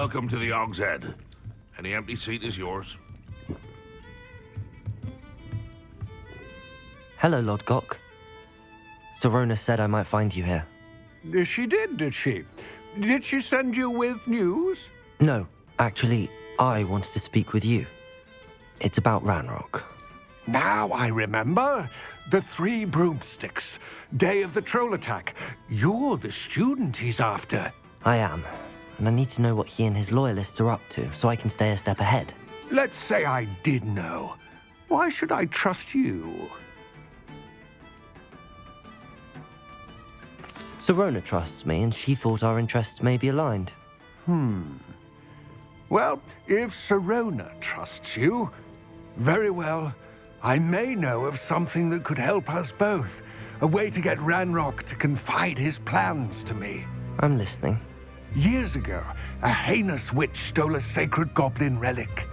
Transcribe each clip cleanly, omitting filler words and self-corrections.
Welcome to the Og's Head. Any empty seat is yours. Hello, Lord Gok. Sorona said I might find you here. She did she? Did she send you with news? No, actually, I wanted to speak with you. It's about Ranrock. Now I remember. The 3 broomsticks. Day of the troll attack. You're the student he's after. I am, and I need to know what he and his loyalists are up to so I can stay a step ahead. Let's say I did know. Why should I trust you? Sorona trusts me, and she thought our interests may be aligned. Well, if Sorona trusts you, very well. I may know of something that could help us both. A way to get Ranrock to confide his plans to me. I'm listening. Years ago, a heinous witch stole a sacred goblin relic.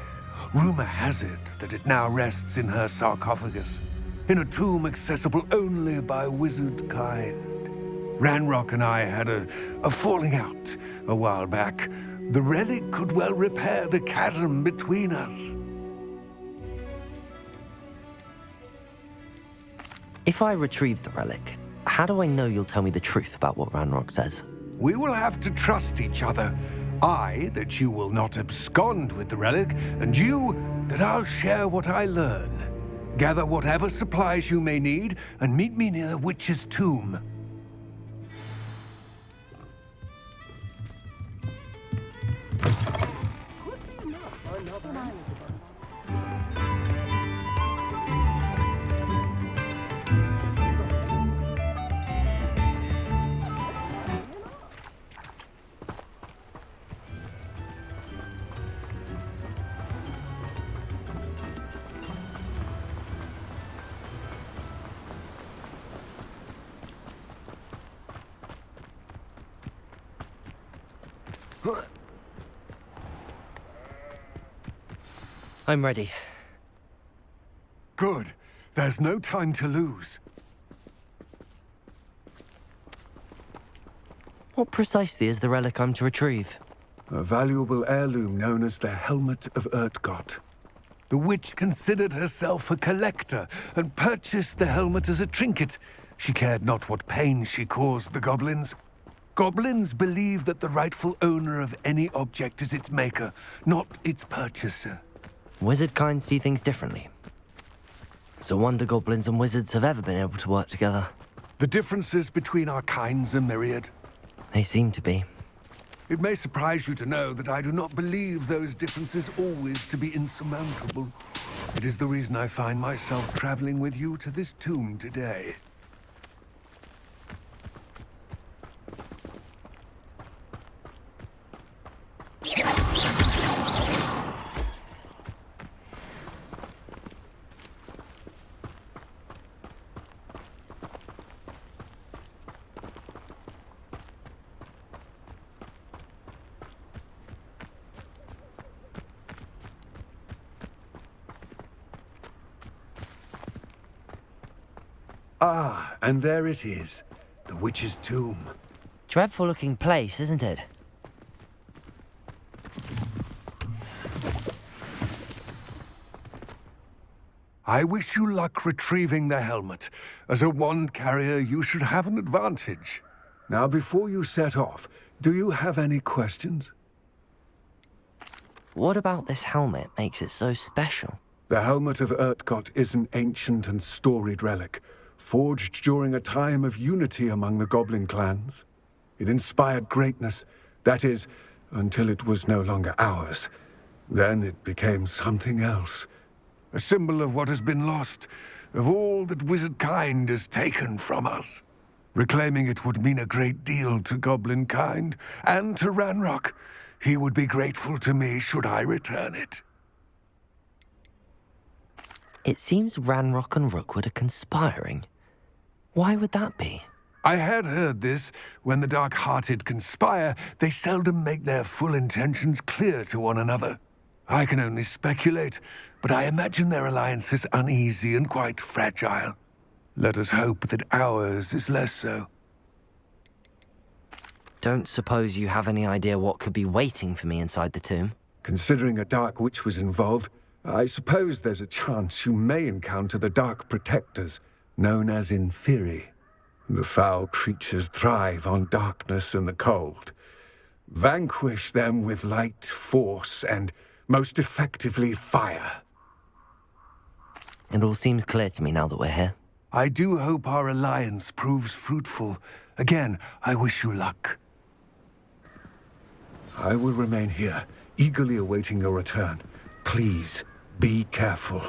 Rumor has it that it now rests in her sarcophagus, in a tomb accessible only by wizard kind. Ranrock and I had a falling out a while back. The relic could well repair the chasm between us. If I retrieve the relic, how do I know you'll tell me the truth about what Ranrock says? We will have to trust each other. I, that you will not abscond with the relic, and you, that I'll share what I learn. Gather whatever supplies you may need, and meet me near the witch's tomb. I'm ready. Good. There's no time to lose. What precisely is the relic I'm to retrieve? A valuable heirloom known as the Helmet of Urtkot. The witch considered herself a collector and purchased the helmet as a trinket. She cared not what pain she caused the goblins. Goblins believe that the rightful owner of any object is its maker, not its purchaser. Wizard kind see things differently. It's a wonder goblins and wizards have ever been able to work together. The differences between our kinds are myriad. They seem to be. It may surprise you to know that I do not believe those differences always to be insurmountable. It is the reason I find myself traveling with you to this tomb today. Ah, and there it is. The witch's tomb. Dreadful looking place, isn't it? I wish you luck retrieving the helmet. As a wand carrier, you should have an advantage. Now, before you set off, do you have any questions? What about this helmet makes it so special? The Helmet of Urtkot is an ancient and storied relic, forged during a time of unity among the goblin clans. It inspired greatness, that is, until it was no longer ours. Then it became something else. A symbol of what has been lost, of all that wizard kind has taken from us. Reclaiming it would mean a great deal to goblin kind, and to Ranrock. He would be grateful to me should I return it. It seems Ranrock and Rookwood are conspiring. Why would that be? I had heard this. When the dark-hearted conspire, they seldom make their full intentions clear to one another. I can only speculate, but I imagine their alliance is uneasy and quite fragile. Let us hope that ours is less so. don't suppose you have any idea what could be waiting for me inside the tomb? Considering a Dark Witch was involved, I suppose there's a chance you may encounter the Dark Protectors, known as Inferi. The foul creatures thrive on darkness and the cold. Vanquish them with light, force, and, most effectively, fire. It all seems clear to me now that we're here. I do hope our alliance proves fruitful. Again, I wish you luck. I will remain here, eagerly awaiting your return. Please, be careful.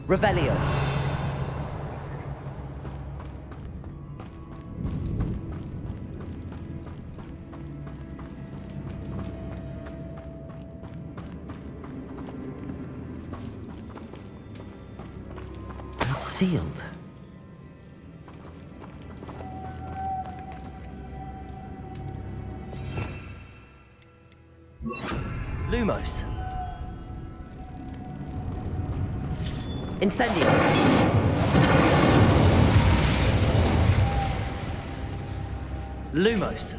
Revelio. It's sealed. Lumos. Incendio. Lumos.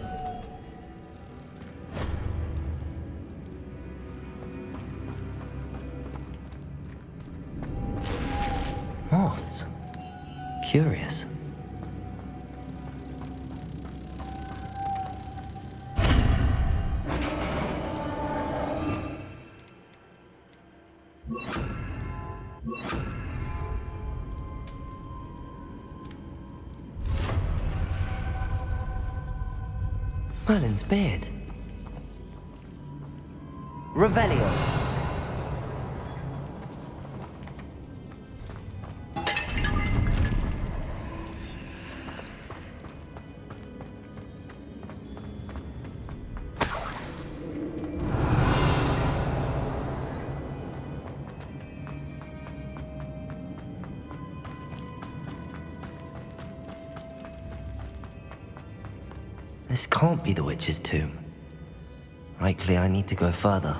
Moths. Curious. Merlin's beard. Revelio. This can't be the witch's tomb. Likely I need to go further.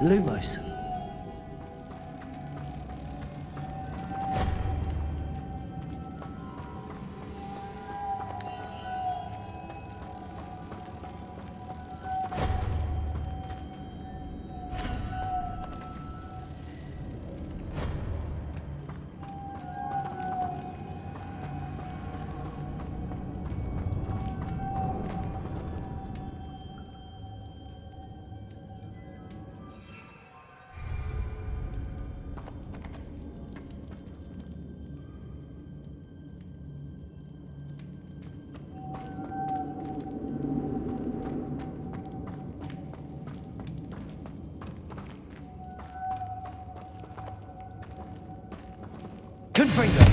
Lumos. Confringo.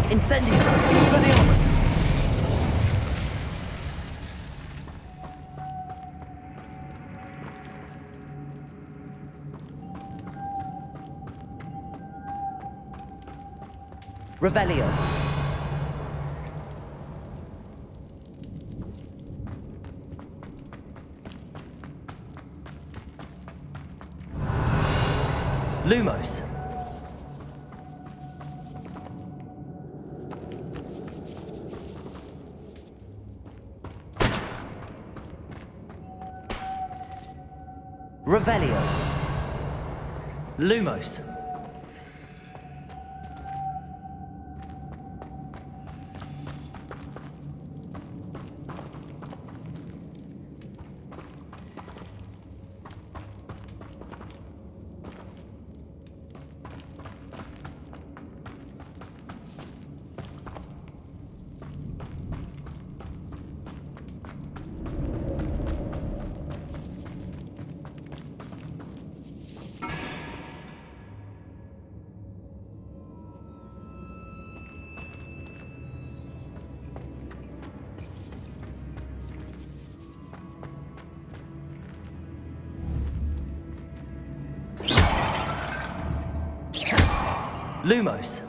Incendio. Expelliarmus. Revelio. Lumos. Revelio. Lumos. Lumos.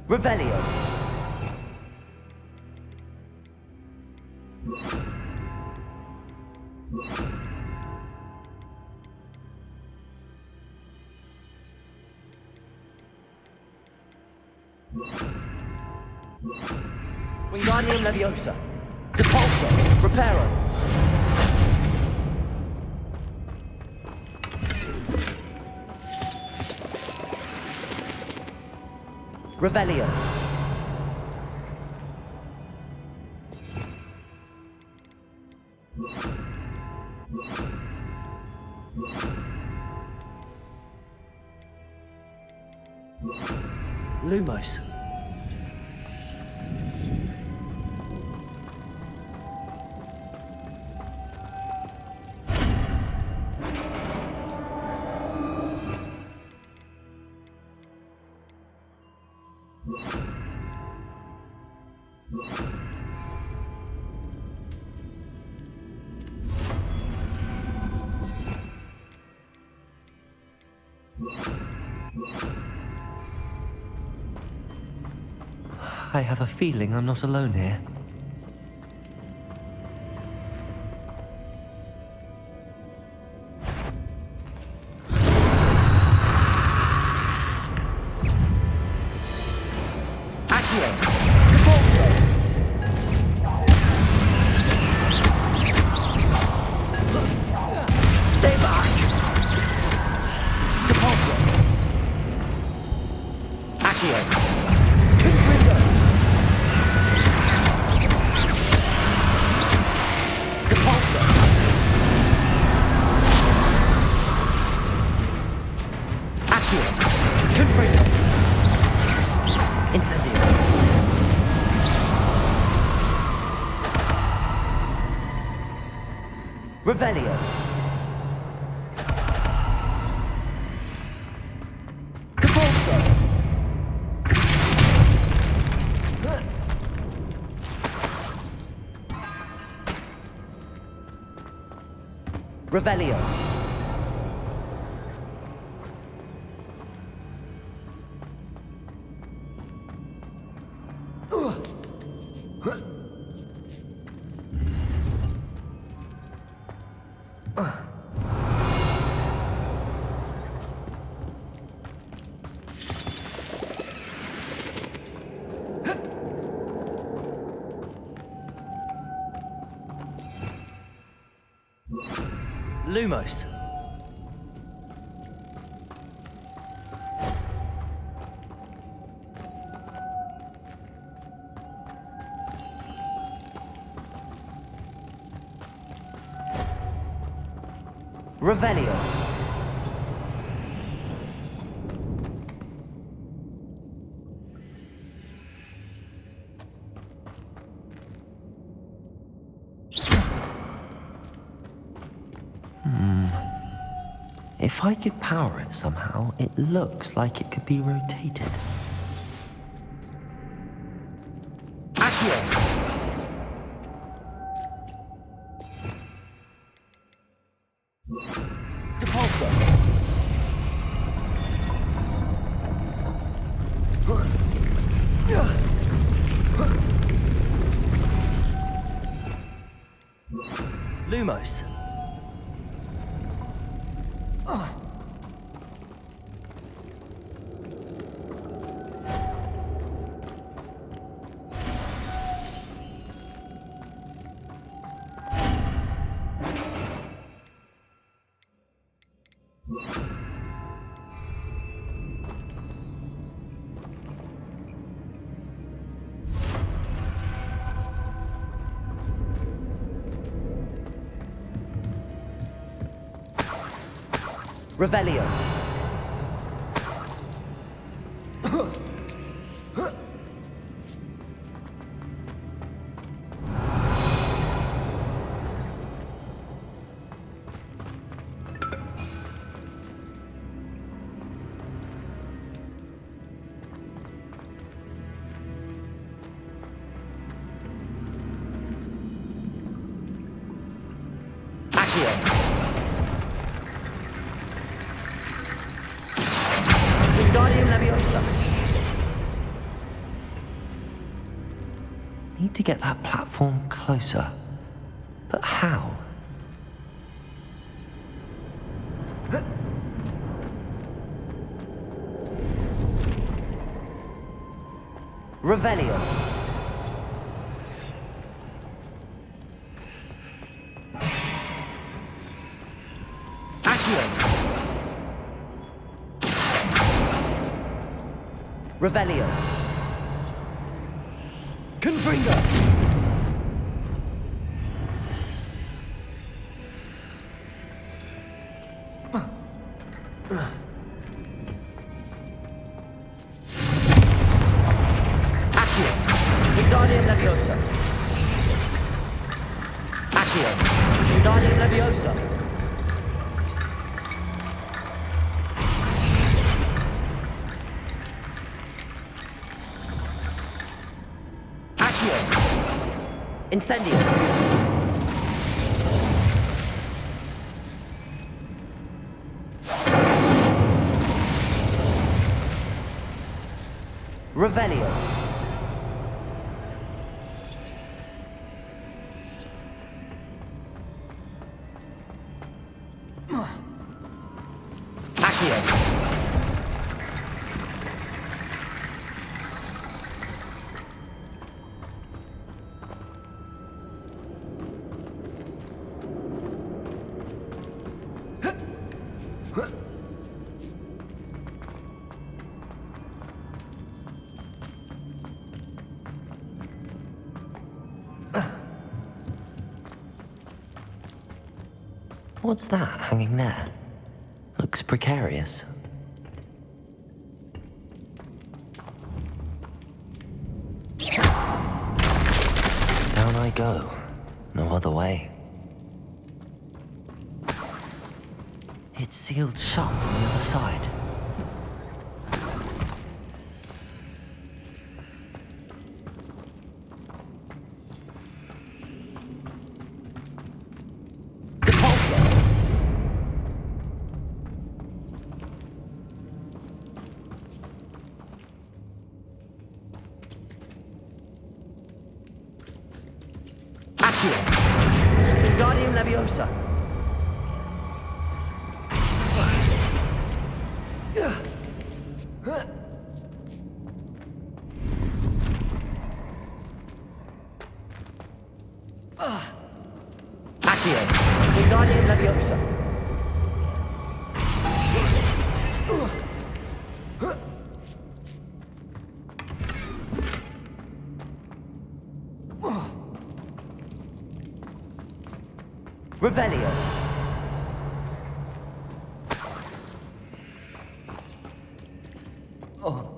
Revelio. Wingardium Leviosa. Depulso. Reparo. Revelio. Lumos. I have a feeling I'm not alone here. Accio! Depulso! Stay back! Depulso! Accio! Incendio. Revelio. Depulso. Revelio. Lumos. Revelio. If I could power it somehow, it looks like it could be rotated. Accio! Depulso! Lumos. Revelio. Wingardium Leviosa. Need to get that platform closer. But how? Revelio. Accio. Revelio. Confringo. Wingardium Leviosa. Accio. Wingardium Leviosa. Accio. Incendio. Revelio. Accio. What's that hanging there? Looks precarious. Down I go. No other way. It's sealed shut from the other side. Wingardium Leviosa. Accio. Wingardium Leviosa. Revelio. Oh.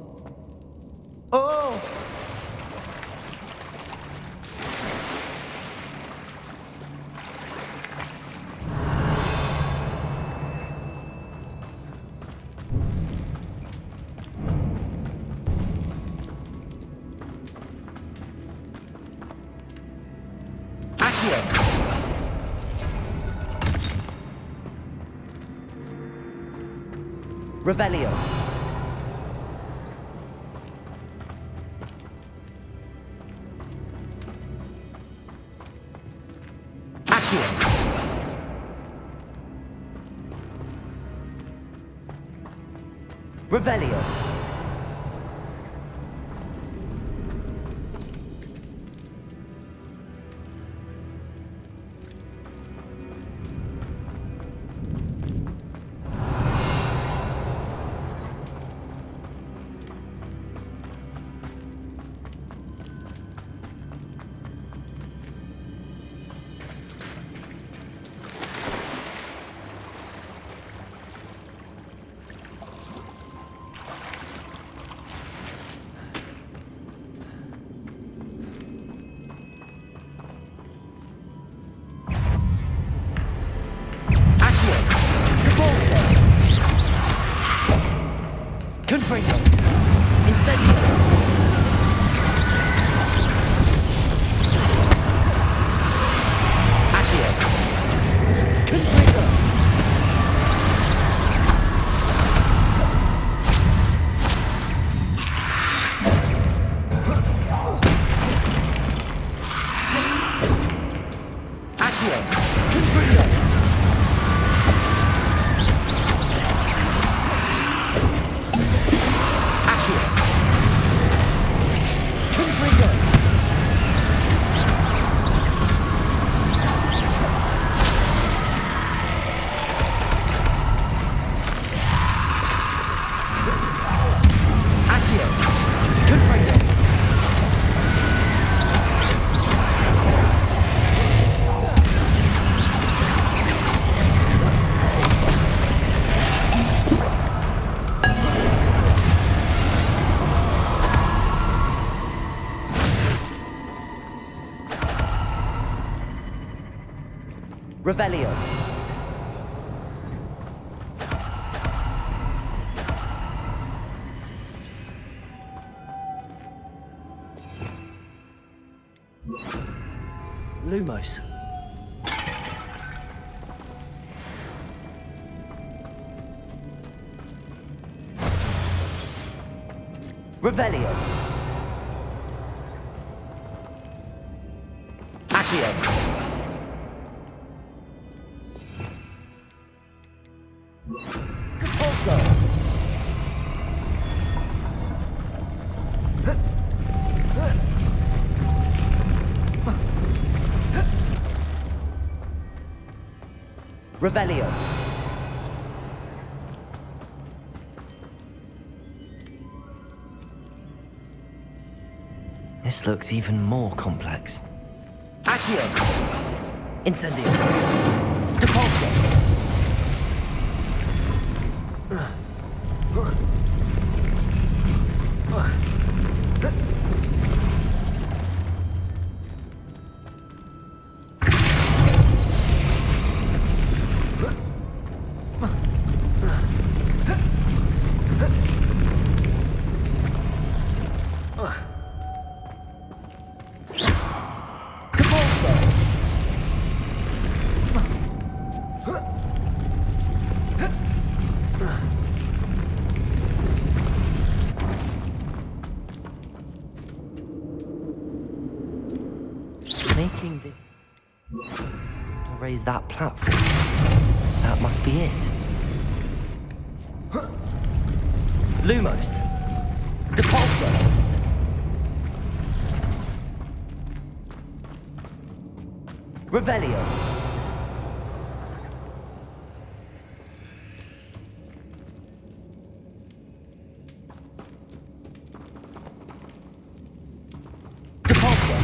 Oh! Accio. Revelio. Accio. Revelio. Confringo. Incendio. Accio. Confringo. Revelio. Lumos. Revelio. Accio. Compulso. Revelio. This looks even more complex. Accio. Incendio. Depulso. Making this to raise that platform. That must be it. Lumos. Depulso. Revelio. Depulso.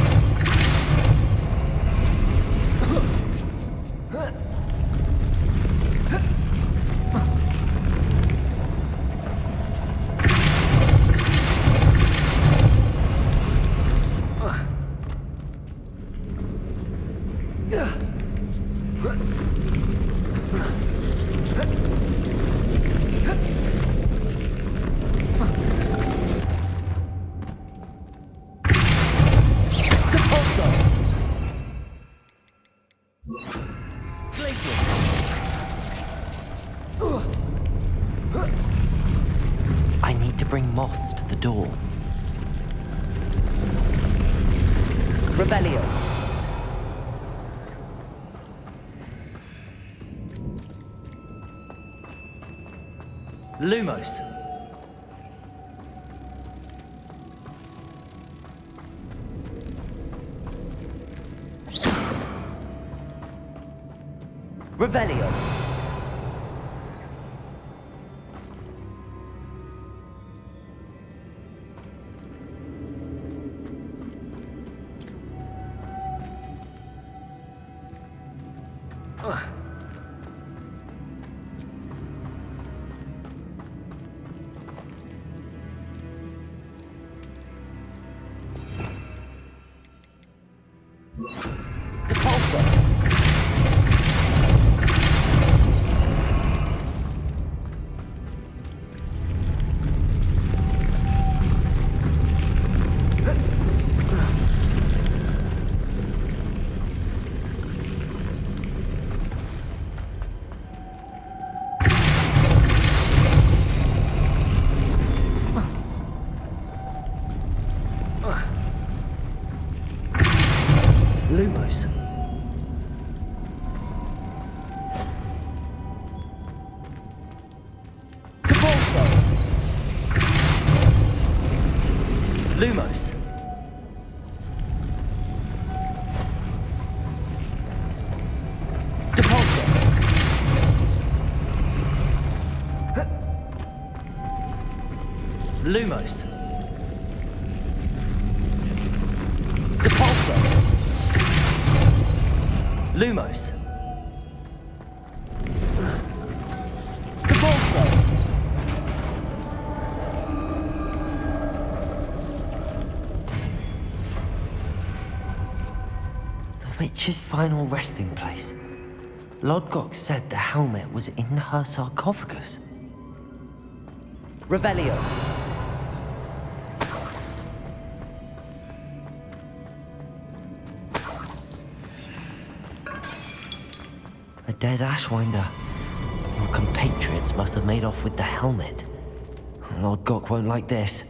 I need to bring moths to the door. Revelio. Lumos. Revelio. Depulso. Lumos. Depulso. Lumos. Depulso. Lumos. Depulso. Lumos. Depulso. The witch's final resting place. Lodgok said the helmet was in her sarcophagus. Revelio. A dead Ashwinder. Your compatriots must have made off with the helmet. Lodgok won't like this.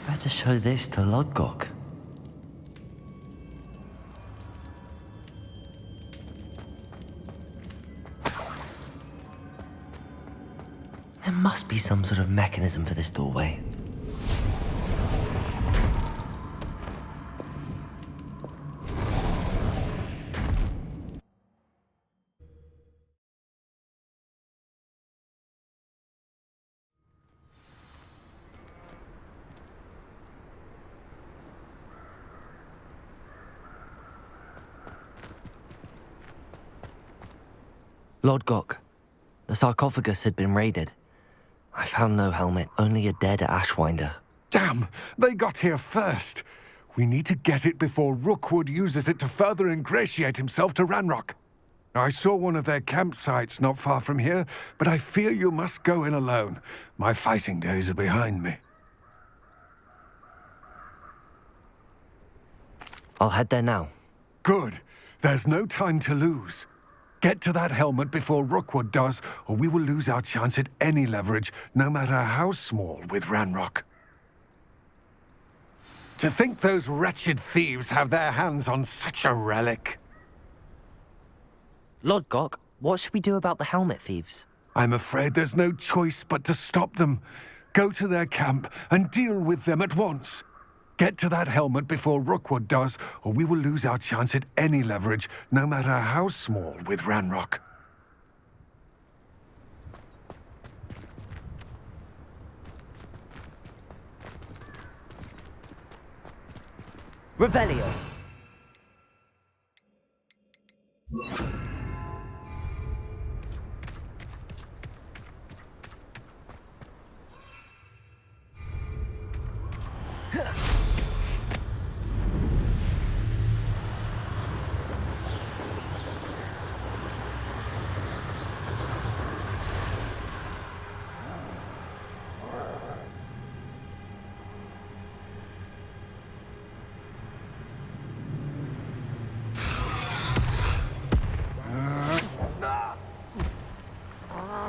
Better show this to Lodgok. There must be some sort of mechanism for this doorway. Lodgok, the sarcophagus had been raided. I found no helmet, only a dead Ashwinder. Damn! They got here first. We need to get it before Rookwood uses it to further ingratiate himself to Ranrock. I saw one of their campsites not far from here, but I fear you must go in alone. My fighting days are behind me. I'll head there now. Good. There's no time to lose. Get to that helmet before Rookwood does, or we will lose our chance at any leverage, no matter how small, with Ranrock. To think those wretched thieves have their hands on such a relic. Lodgok, what should we do about the helmet thieves? I'm afraid there's no choice but to stop them. Go to their camp and deal with them at once. Get to that helmet before Rookwood does, or we will lose our chance at any leverage, no matter how small, with Ranrock. Revelio.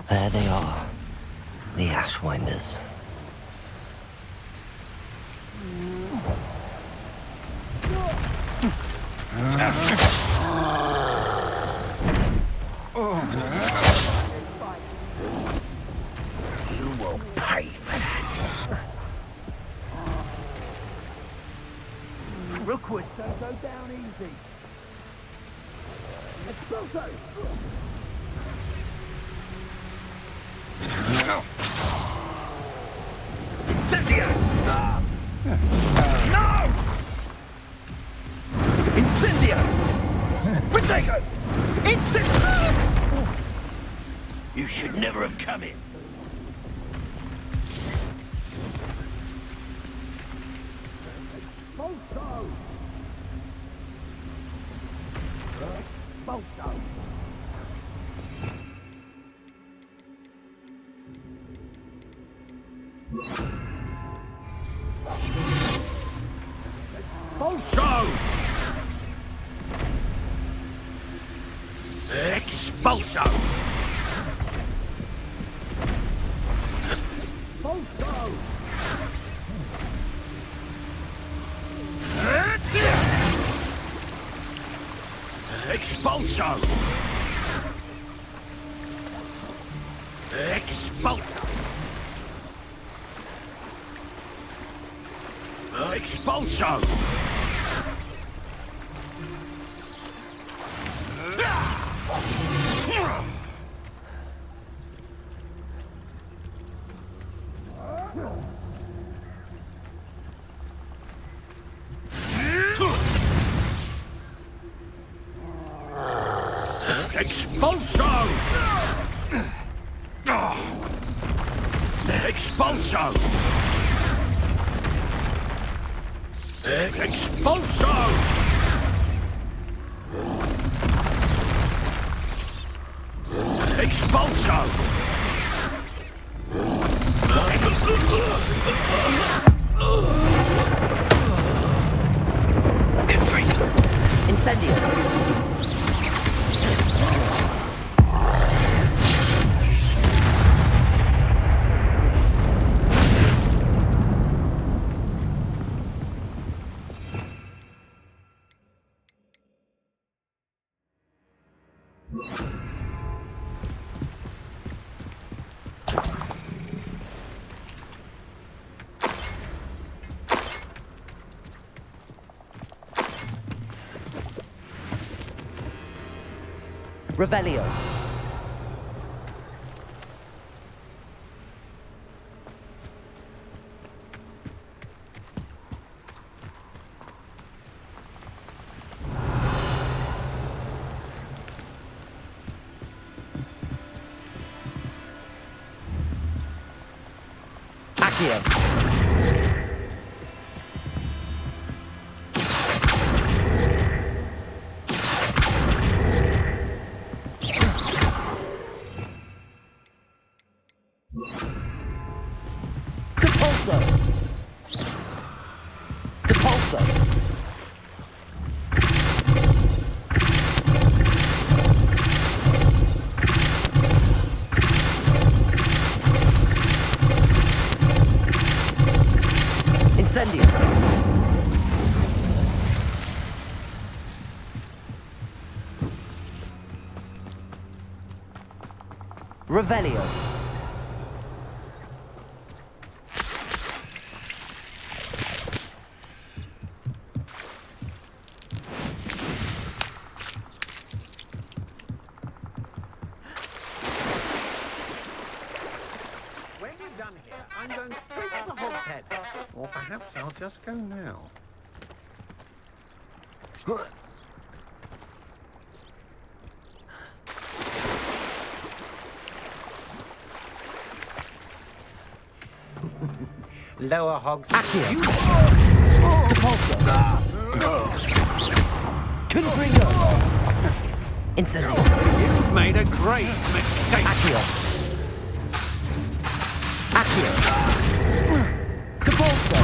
There they are, the Ashwinders. You will pay for that. Rookwood, don't go down easy. Exploso! Incendio! No! Incendio! Protego! Incendio! You should never have come in. Bolso! Bolso! Bolso! Expulso! Bolso! Expulso! Expulso! Expulso! Expulso! Expulso! Expulso! Expulso! Incendio. Revelio. Accio. Depulso. Depulso. Incendio. Revelio. When you're done here, I'm going straight to the Hogshead. Or perhaps I'll just go now. Lower Hogs. Accio. Depulso. Confringo. Incendio. You've made a great mistake. Accio. Accio. Depulso.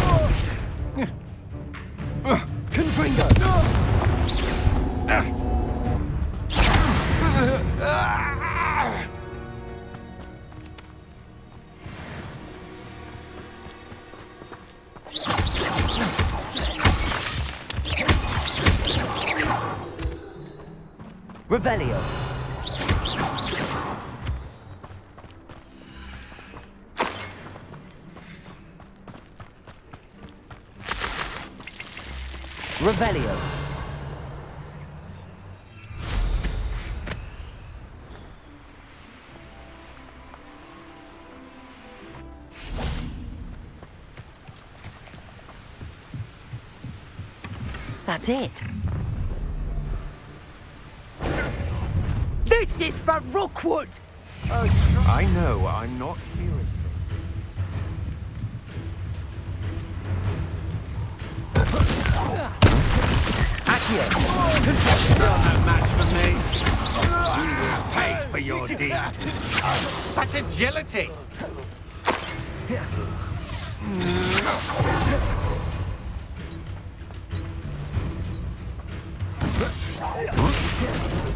Confringo. Revelio. Revelio. That's it. This is for Rookwood! I know, I'm not hearing Accio. You're no match for me. You will pay for your deed. Such agility!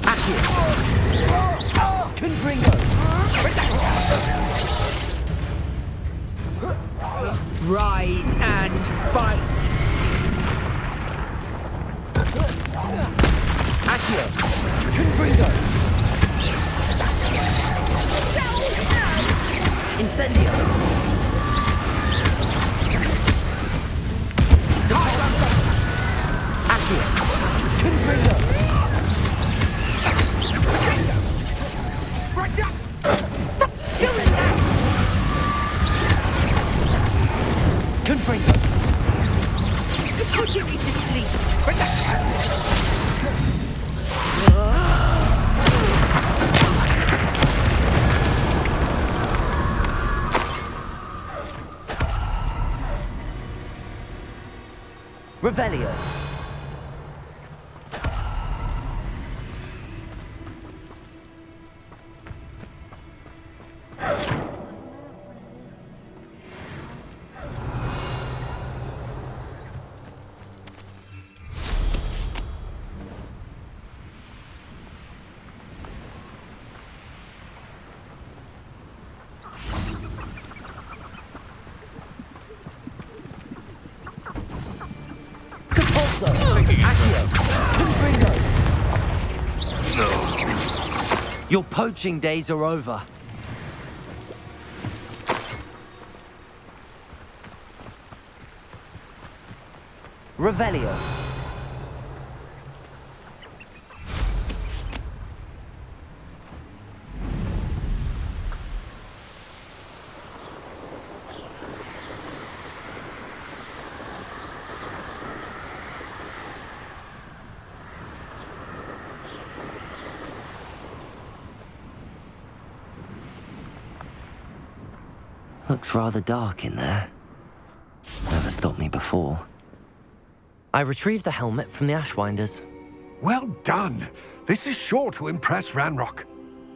Accio. Confringo. Rise and bite! Accio. Confringo. Incendio. Depulso. Accio. Confringo. Stop doing that! Confringo. Put you to sleep! Revelio. Capozzo. Accio. Confringo. Your poaching days are over. Revelio. Looks rather dark in there. Never stopped me before. I retrieved the helmet from the Ashwinders. Well done. This is sure to impress Ranrock.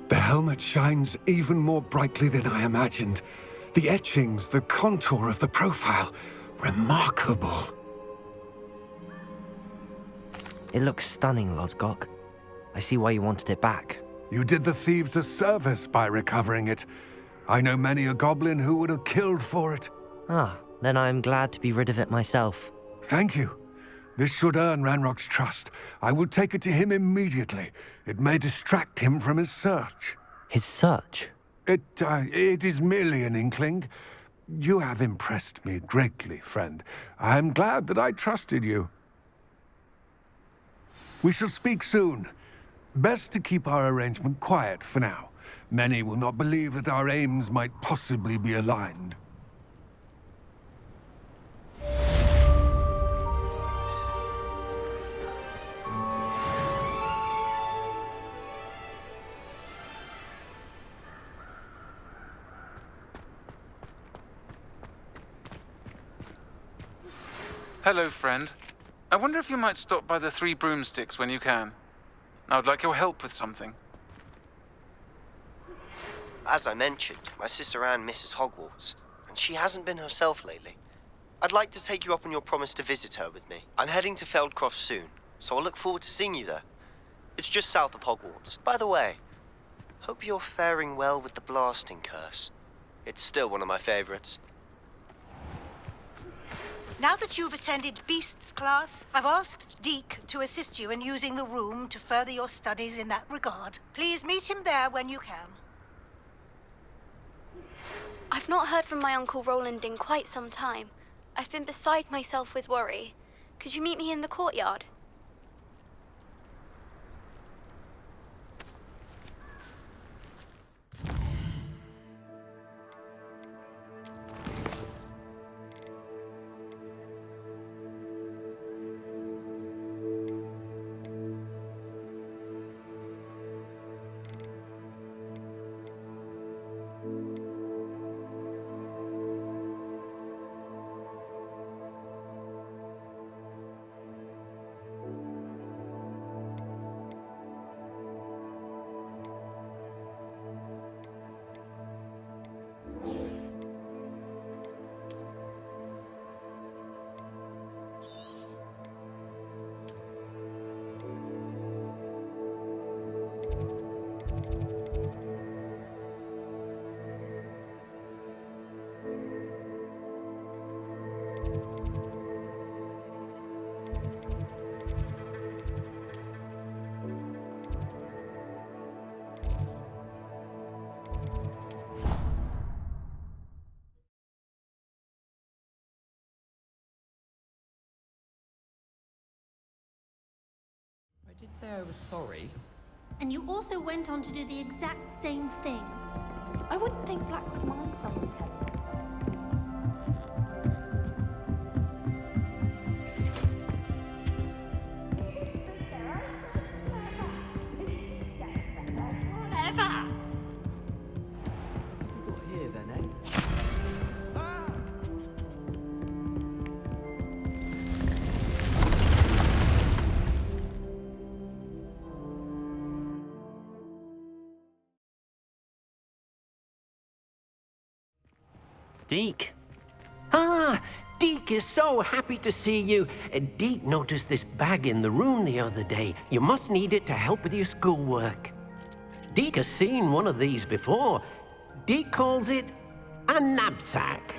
The helmet shines even more brightly than I imagined. The etchings, the contour of the profile, remarkable. It looks stunning, Lodgok. I see why you wanted it back. You did the thieves a service by recovering it. I know many a goblin who would have killed for it. Ah, then I am glad to be rid of it myself. Thank you. This should earn Ranrock's trust. I will take it to him immediately. It may distract him from his search. His search? It is merely an inkling. You have impressed me greatly, friend. I am glad that I trusted you. We shall speak soon. Best to keep our arrangement quiet for now. Many will not believe that our aims might possibly be aligned. Hello, friend. I wonder if you might stop by the Three Broomsticks when you can. I would like your help with something. As I mentioned, my sister Anne misses Hogwarts, and she hasn't been herself lately. I'd like to take you up on your promise to visit her with me. I'm heading to Feldcroft soon, so I'll look forward to seeing you there. It's just south of Hogwarts. By the way, hope you're faring well with the blasting curse. It's still one of my favorites. Now that you've attended Beasts class, I've asked Deke to assist you in using the room to further your studies in that regard. Please meet him there when you can. I've not heard from my Uncle Roland in quite some time. I've been beside myself with worry. Could you meet me in the courtyard? I did say I was sorry. And you also went on to do the exact same thing. I wouldn't think Black would mind someone telling him. Deke. Ah, Deke is so happy to see you. Deke noticed this bag in the room the other day. You must need it to help with your schoolwork. Deke has seen one of these before. Deke calls it a knapsack.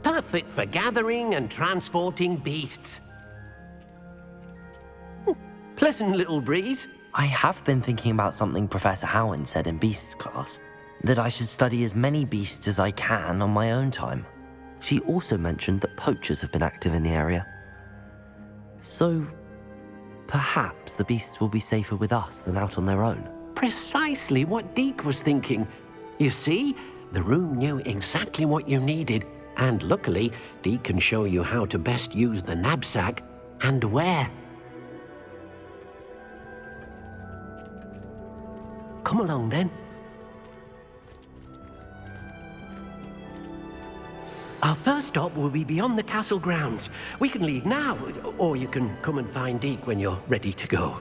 Perfect for gathering and transporting beasts. Pleasant little breeze. I have been thinking about something Professor Howard said in Beasts class, that I should study as many beasts as I can on my own time. She also mentioned that poachers have been active in the area. So, perhaps the beasts will be safer with us than out on their own. Precisely what Deke was thinking. You see, the room knew exactly what you needed, and luckily, Deke can show you how to best use the knapsack and where. Come along then. Our first stop will be beyond the castle grounds. We can leave now, or you can come and find Deke when you're ready to go.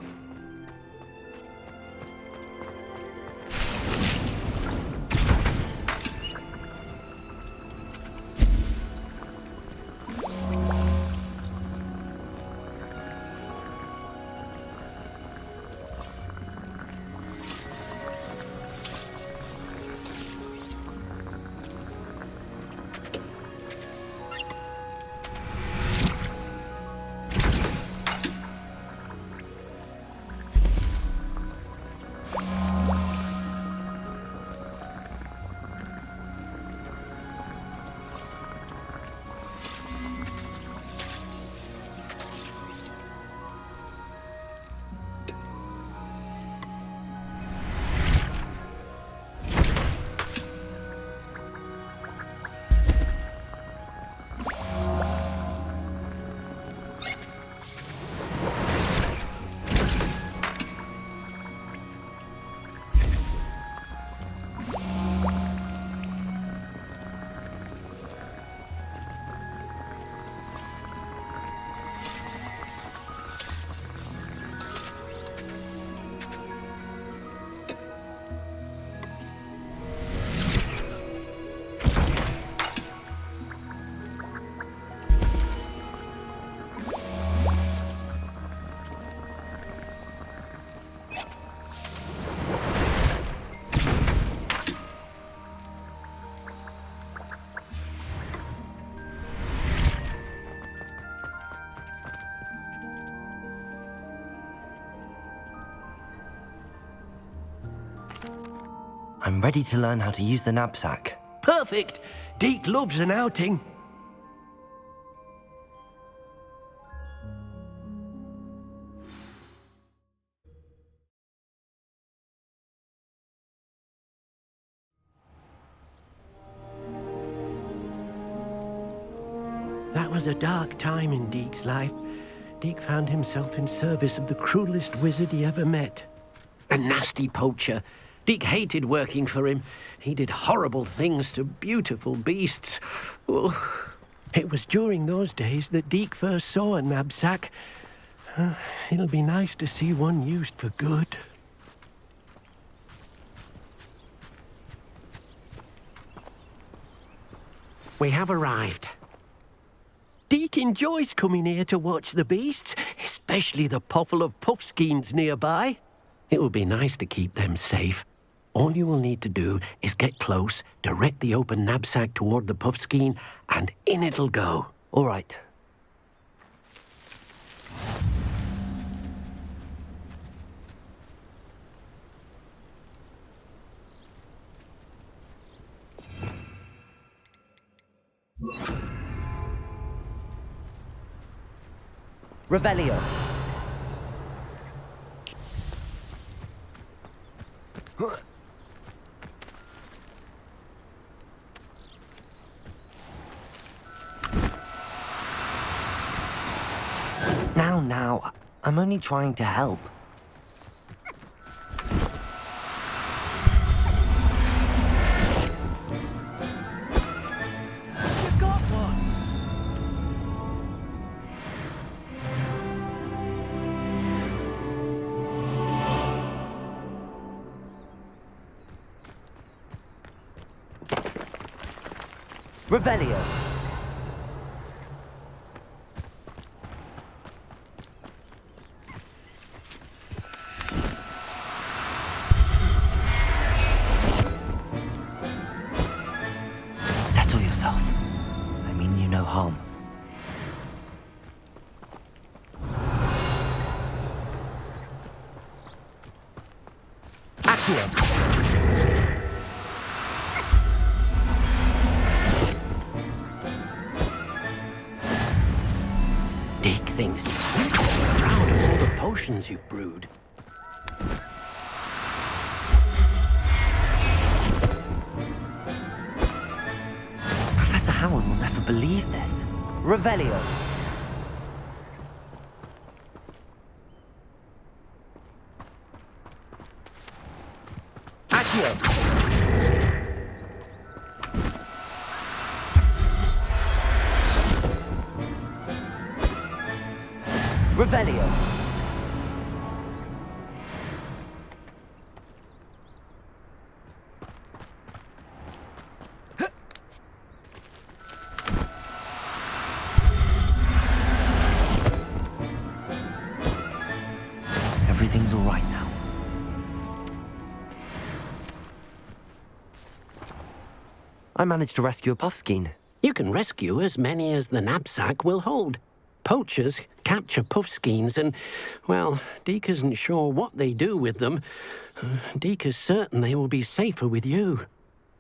I'm ready to learn how to use the knapsack. Perfect! Deke loves an outing. That was a dark time in Deke's life. Deke found himself in service of the cruelest wizard he ever met. A nasty poacher. Deke hated working for him. He did horrible things to beautiful beasts. Oh. It was during those days that Deke first saw a knapsack. It'll be nice to see one used for good. We have arrived. Deke enjoys coming here to watch the beasts, especially the puffle of puffskeins nearby. It will be nice to keep them safe. All you will need to do is get close, direct the open knapsack toward the puffskein, and in it'll go. All right. Revelio. Now, I'm only trying to help. You got one! Revelio. Settle yourself. I mean you no harm. Accio. Dick thinks you're proud of all the potions you've brewed. Professor Howard will never believe this. Revelio. Accio. Revelio. Everything's all right now. I managed to rescue a puffskein. You can rescue as many as the knapsack will hold. Poachers capture puffskeins and, well, Deke isn't sure what they do with them. Deke is certain they will be safer with you.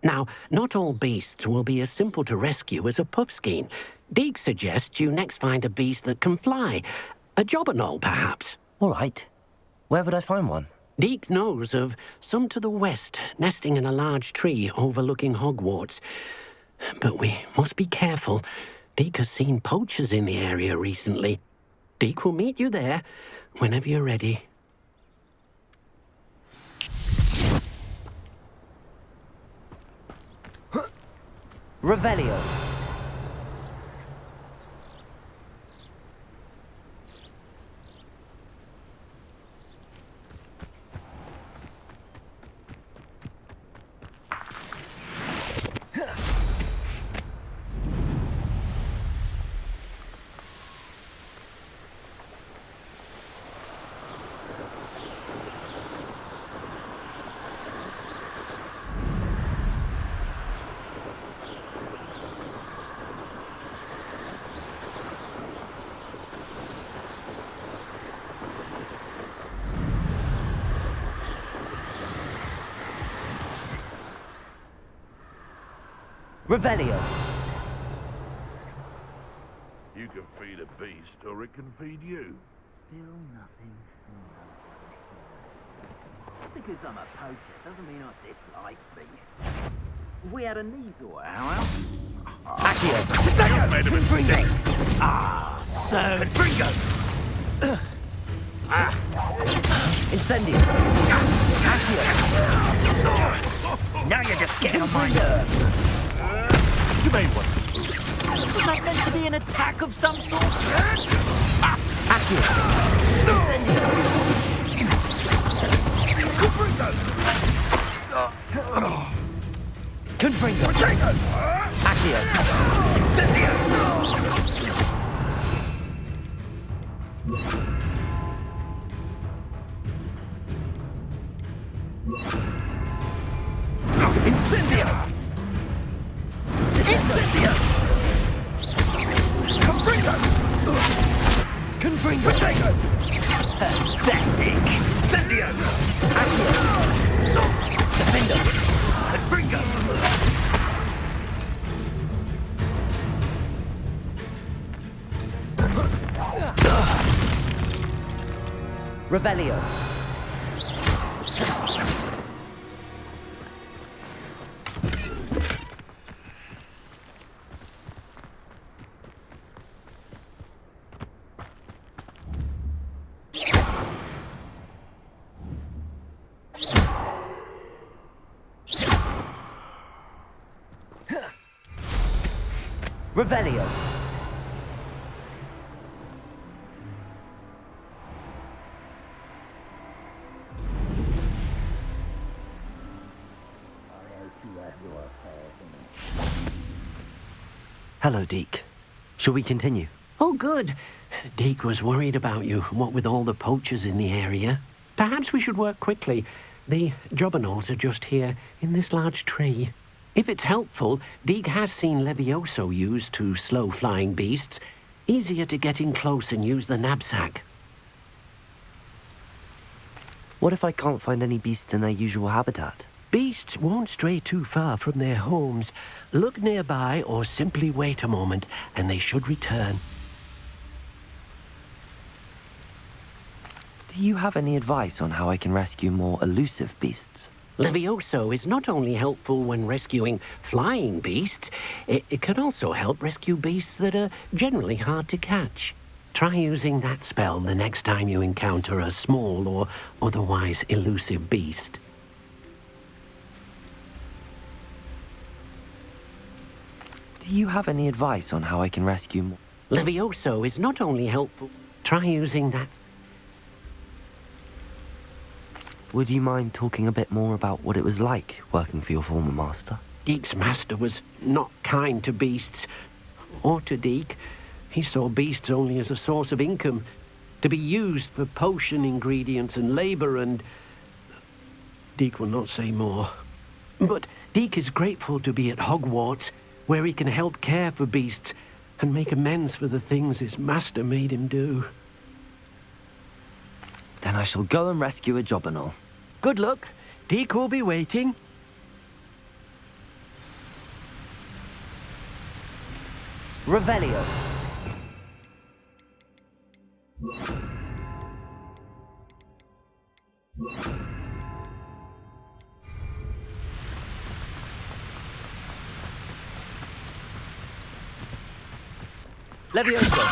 Now, not all beasts will be as simple to rescue as a puffskein. Deke suggests you next find a beast that can fly. A jobberknoll, perhaps. All right. Where would I find one? Deke knows of some to the west, nesting in a large tree overlooking Hogwarts. But we must be careful. Deke has seen poachers in the area recently. Deke will meet you there whenever you're ready. Revelio. Revelio. You can feed a beast, or it can feed you. Still nothing. Because I'm a poacher doesn't mean I dislike beasts. If we had a need for it, how else? Accio. Made of a stick. Ah, so... Bingo! Incendio. Accio. Now you're just getting on my nerves. You made one. Was that meant to be an attack of some sort? Accio. Incendio. Confringo. Accio. Incendio. Incendio. Confringo. Pathetic. Incendio. Accio. Defendo. Bingo! Revelio. Revelio. Hello, Deke. Shall we continue? Oh, good. Deke was worried about you, what with all the poachers in the area. Perhaps we should work quickly. The jobberknolls are just here, in this large tree. If it's helpful, Deke has seen Levioso used to slow flying beasts. Easier to get in close and use the knapsack. What if I can't find any beasts in their usual habitat? Beasts won't stray too far from their homes. Look nearby or simply wait a moment, and they should return. Do you have any advice on how I can rescue more elusive beasts? Levioso is not only helpful when rescuing flying beasts, it can also help rescue beasts that are generally hard to catch. Try using that spell the next time you encounter a small or otherwise elusive beast. Do you have any advice on how I can rescue more? Levioso is not only helpful. Try using that. Would you mind talking a bit more about what it was like working for your former master? Deke's master was not kind to beasts, or to Deke. He saw beasts only as a source of income, to be used for potion ingredients and labor, and Deke will not say more. But Deke is grateful to be at Hogwarts, where he can help care for beasts and make amends for the things his master made him do. Then I shall go and rescue a jobberknoll. Good luck. Deke will be waiting. Revelio. Levioso.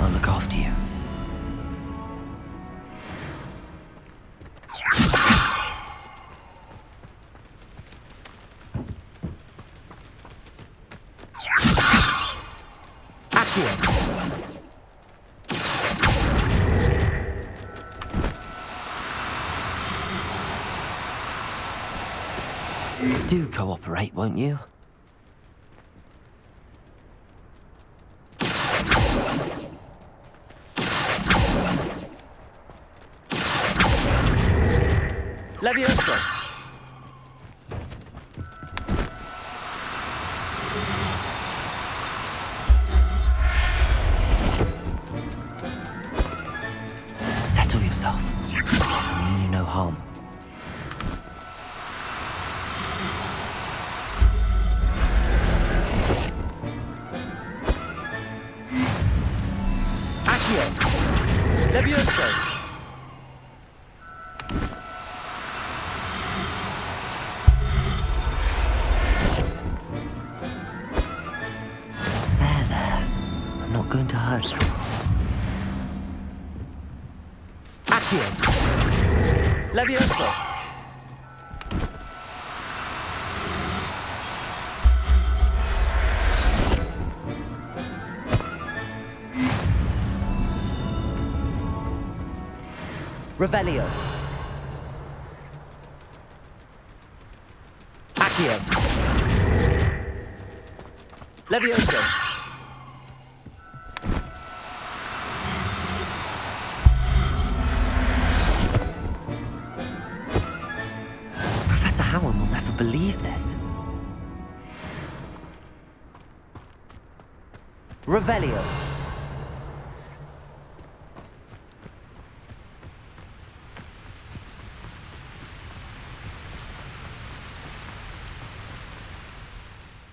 I'll look after you. Do cooperate, won't you? Levioso. Settle yourself. I mean you no harm. Levioso. There. I'm not going to hurt you. Accio. Levioso. Revelio. Accio. Levioso. Professor Howard will never believe this. Revelio.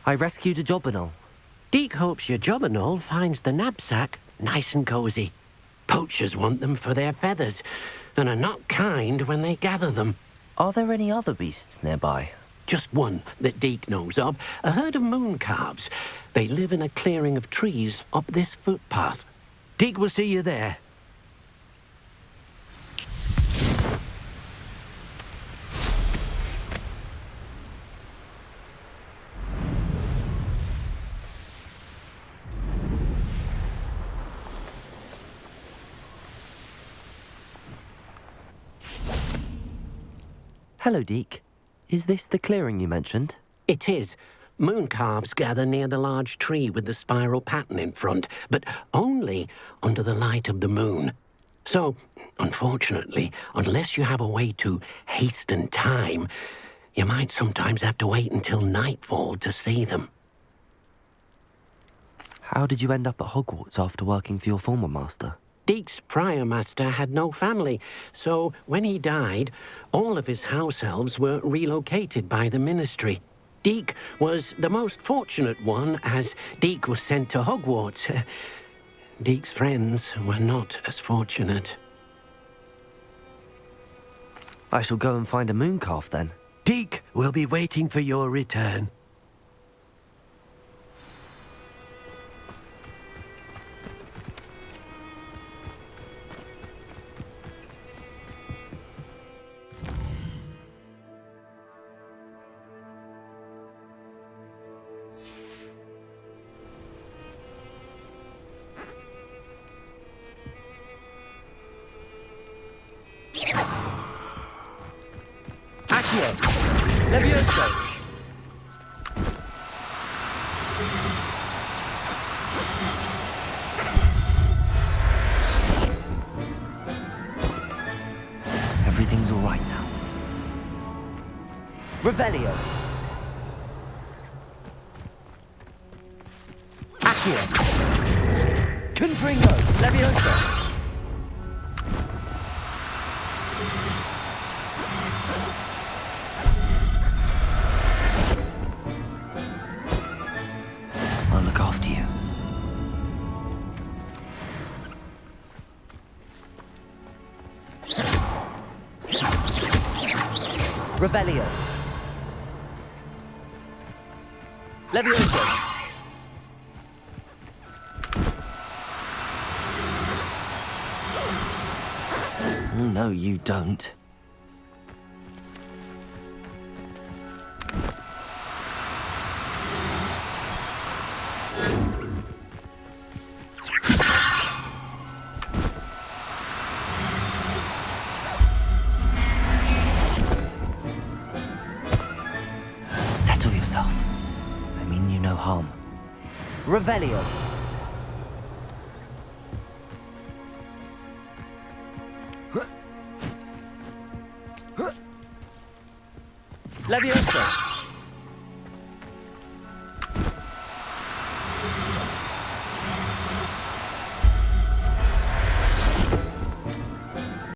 I rescued a jobberknoll. Deke hopes your jobberknoll finds the knapsack nice and cozy. Poachers want them for their feathers, and are not kind when they gather them. Are there any other beasts nearby? Just one that Deke knows of, a herd of mooncalves. They live in a clearing of trees up this footpath. Deke will see you there. Hello, Deke. Is this the clearing you mentioned? It is. Moon calves gather near the large tree with the spiral pattern in front, but only under the light of the moon. So, unfortunately, unless you have a way to hasten time, you might sometimes have to wait until nightfall to see them. How did you end up at Hogwarts after working for your former master? Deke's prior master had no family, so when he died, all of his house elves were relocated by the ministry. Deke was the most fortunate one, as Deke was sent to Hogwarts. Deke's friends were not as fortunate. I shall go and find a moon calf then. Deke will be waiting for your return. Accio! Levioso! Everything's all right now. Revelio! Accio! Confringo! Levioso! I'll look after you. Revelio. Levioso. No, you don't. Settle yourself. I mean you no harm. Revelio. Levioso.